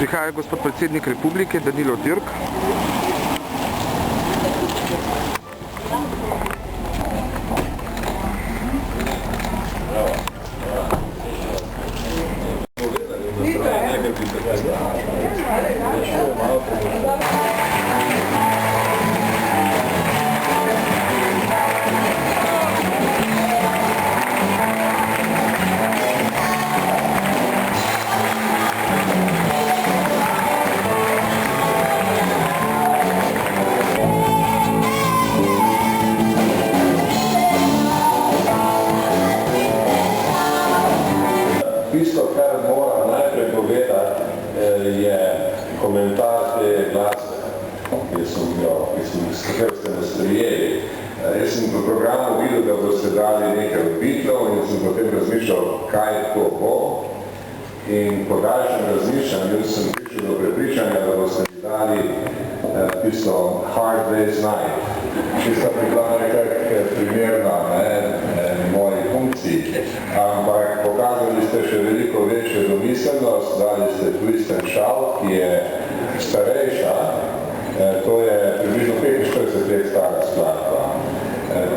Prihaja gospod predsednik republike Danilo Türk. Tisto, kar moram najprej povedati, je komentar te glasbe, s katero ste nas prijeli. Jaz sem v programu videl, da boste dali nekaj odbitlov in sem potem razmišljal, kaj to bo. In po daljšem razmišljanju sem prišel do prepričanja, da boste mi dali tisto Hard Day's Night, ki sta bila nekaj primerna moji funkciji, ampak pokazali ste še veliko večjo domiselnost, dali ste Twist and Shout, ki je starejša, to je približno 45 let stara skladba.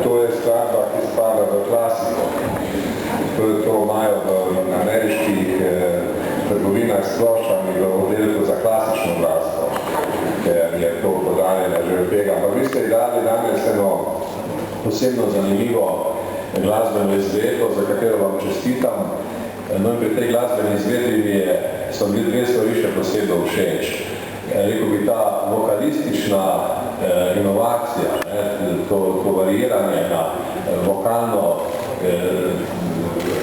To je skladba, ki spada v klasiko. To imajo v ameriških trgovinah s ploščami v oddelku za klasično glasbo, ker je to podaljena že od tega. Ampak vi ste dali danes eno posebno zanimivo glasbeno izvedbo, za katero vam čestitam. No in pri tej glasbeni izvedbi so bili dve stvari še posebno všeč. Rekel bi ta vokalistična inovacija, to variiranje na vokalno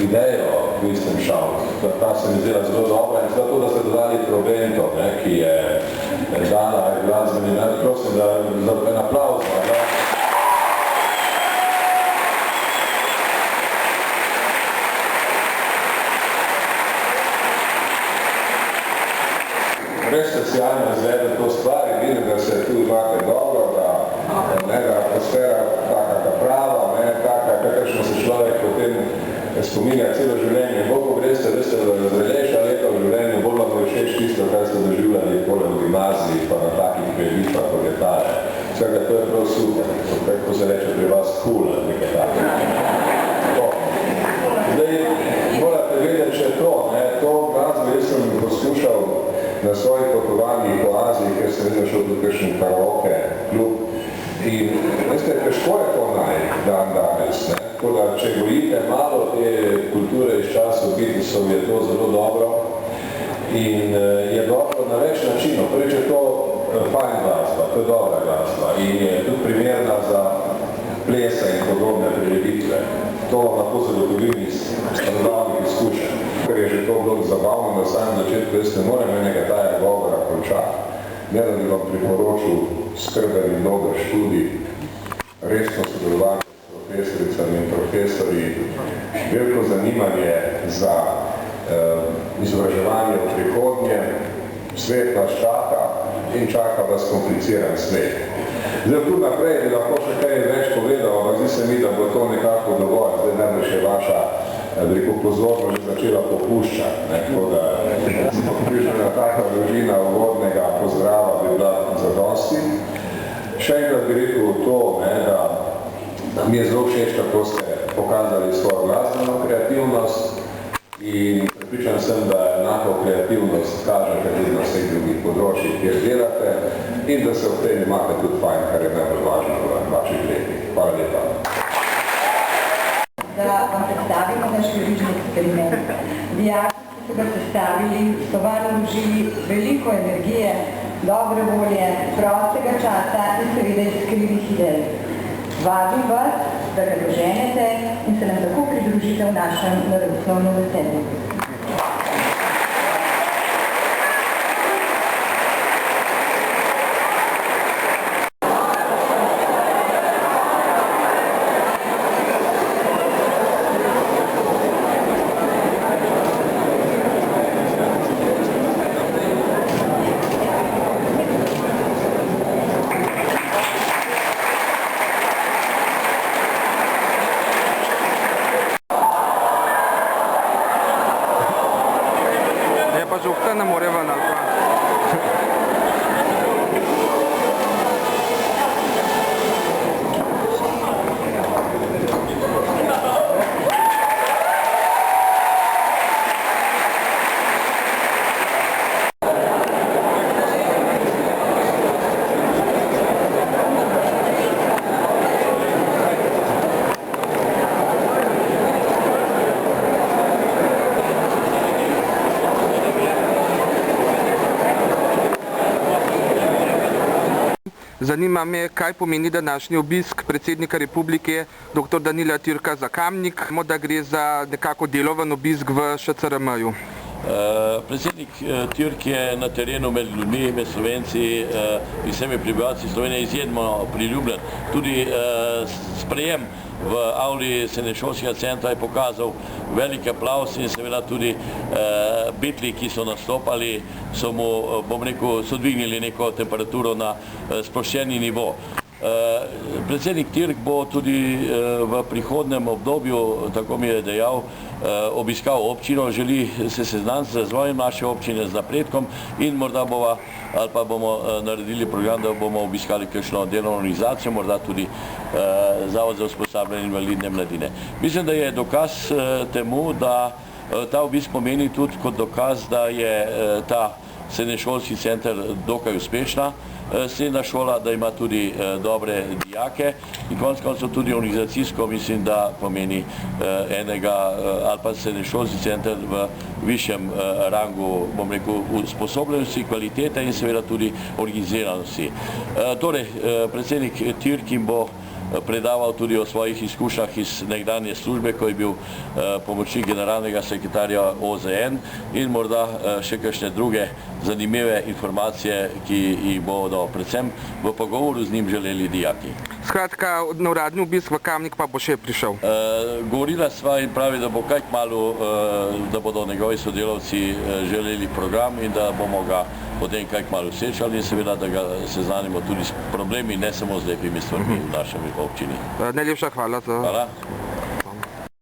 idejo Twist and Shout. Ta se mi zdela zelo dobra in zato, da ste dodali trobento, ki je dala glasbeni. Prosim, da en aplavz. Res specialno izvede to stvar in vidim, da se tu imate dobro, da atmosfera taka prava, taka, kakršno se človek potem spominja celo življenje. Bolj greste, da ste zrelejša leta v življenju, bolj vam je všeč tisto, kar ste doživljali v gimnaziji, pa na takih preditvah, kot je tale. Vsega, to je prav super, kako se reče pri vas cool, nekaj tako. Zdaj, morate vedeti še to glasbo, jaz sem poskušal na svojih potovanjih po Aziji, ker sem vedno šel tudi kakšen karaoke klub. In veste, težko je to dan danes. Tako da, če gojite malo te kulture iz časov Beatlesov, je to zelo dobro. In je dobro na več načinov. Prvič je to fajn glasba, to je dobra glasba. In je tudi primerna za plesa in podobne prireditve. To vam lahko zagotovim iz starodavnih izkušenj. Ker je že to bilo zabavno na samem začetku, jaz ne morem enega taja govora končati. Ne da bi vam priporočil skrben in dober študij, resno sodelovanje s profesoricami in profesori, veliko zanimanje za izobraževanje v prihodnje, svet nas čaka in čaka vas kompliciran svet. Zdaj, tu naprej bi lahko še kaj več povedal, ampak zdi se mi, da bo to nekako dovolj. Zdaj ne bo še vaša pozorno že začela popuščati. Tako da približena taka družina uvodnega pozdrava bi bila zadosti. Še enkrat bi rekel to, da mi je zelo všeč, kako ste pokazali svojo glasbeno kreativnost in pripričan sem, da enako kreativnost kažete tudi na vseh drugih področjih, kjer delate in da se v tem imate tudi fajn, kar je najbolj važno v vaših letih. Hvala lepa. Da vam predstavimo naš verižni eksperiment. Dijaki, ki so ga sestavili, so vanj vložili veliko energije, dobre volje, prostega časa in seveda iskrivih idej. Vabim vas, da ga doženete in se nam tako pridružite v našem naravoslovnem veselju. Zanima me, kaj pomeni današnji obisk predsednika republike dr. Danila Türka za Kamnik, da gre za nekako deloven obisk v ŠCRM-ju. Predsednik Türk je na terenu med ljudmi, med Slovenci in vsemi prebivalci Slovenije izjemno priljubljen. Tudi sprejem v avli srednješolskega centra je pokazal velik aplavz in seveda tudi bitli, ki so nastopali, so mu, bom rekel, so dvignili neko temperaturo na sproščeni nivo. Predsednik Türk bo tudi v prihodnem obdobju, tako mi je dejal, obiskal občino, želi se seznaniti z razvojem naše občine, z napredkom in morda bomo naredili program, da bomo obiskali kakšno delovno organizacijo, morda tudi Zavod za usposabljanje invalidne mladine. Mislim, da je dokaz temu, da ta obisk pomeni tudi kot dokaz, da je ta srednješolski center dokaj uspešna srednja šola, da ima tudi dobre dijake in konec koncev tudi organizacijsko mislim, da pomeni enega ali pa srednješolski center v višjem rangu, bom rekel, usposobljenosti, kvalitete in seveda tudi organiziranosti. Torej, predsednik Türk jim bo predaval tudi o svojih izkušnjah iz nekdanje službe, ko je bil pomočnik generalnega sekretarja OZN in morda še kakšne druge zanimive informacije, ki jih bodo predvsem v pogovoru z njim želeli dijaki. Skratka, na uradni obisk v Kamnik pa bo še prišel. Govorila sva in pravi, da bo kaj kmalu, da bodo njegovi sodelavci želeli program in da bomo ga potem kaj kmalu srečali in seveda, da ga seznanimo tudi s problemi, ne samo z lepimi stvarmi v našem občini. Najlepša hvala za... Hvala.